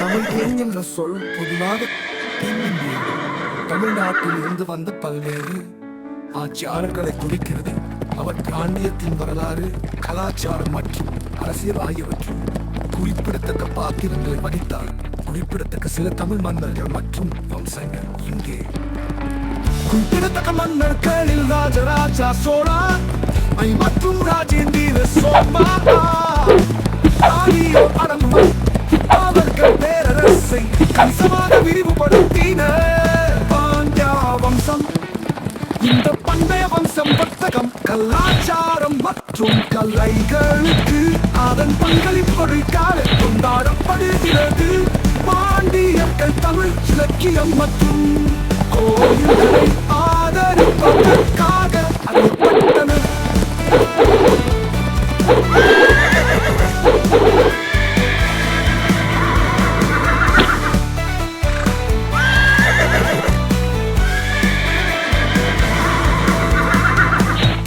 தமிழ் தேன் என்ற சொல் பொதுவாக தென்னிந்தியா தமிழ்நாட்டில் இருந்து வந்த பல்வேறு ஆட்சியாளர்களை குறிக்கிறது. அவர் பிராந்தியத்தின் வரலாறு, கலாச்சாரம் மற்றும் அரசியல் ஆகியவற்றில் குறிப்பிடத்தக்க பாத்திரங்களை வகித்தார். குறிப்பிடத்தக்க சில தமிழ் மன்னர்கள் மற்றும் வம்சங்கள் இங்கே. குறிப்பிடத்தக்க மன்னர்களில் ராஜராஜ சோழா மற்றும் ராஜேந்திர சோழா அவர்கள் பேரரசை கணிசமாக விரிவுபடுத்தினர். பாண்டியா வம்சம் இந்த பண்டைய வம்சம் வர்த்தகம், கலாச்சாரம் மற்றும் கலைகளுக்கு அதன் பங்களிப்பு காலம் கொண்டாடப்படுகிறது. பாண்டியர்கள் தமிழ் இலக்கியம் மற்றும் கோயில்களை ஆதரிப்பதற்காக அறியப்பட்டனர்.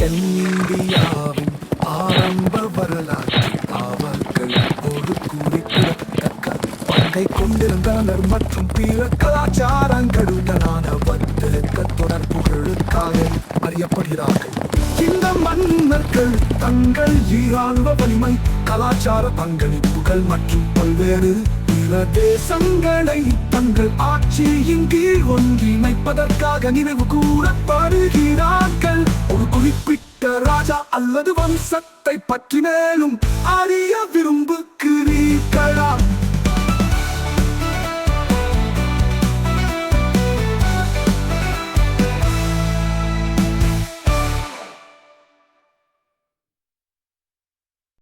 தென்னிந்தியாவின் ஆரம்ப வரலாற்றில் அவர்கள் ஒரு குறிப்பிடத்தக்க பங்கை கொண்டிருந்தனர் மற்றும் பிற கலாச்சாரங்களுடனான வர்த்தக தொடர்புகளுக்காக அறியப்படுகிறார்கள். இந்த மன்னர்கள் தங்கள் இராணுவ வலிமை, கலாச்சார பங்களிப்புகள் மற்றும் பல்வேறு பிற தேசங்களை தங்கள் ஆட்சியின் கீழ் ஒன்றிணைப்பதற்காக நினைவு கூறப்படுகிறார்கள். ஒரு குறிப்பிட்ட ராஜா அல்லது வம்சத்தை பற்றி மேலும்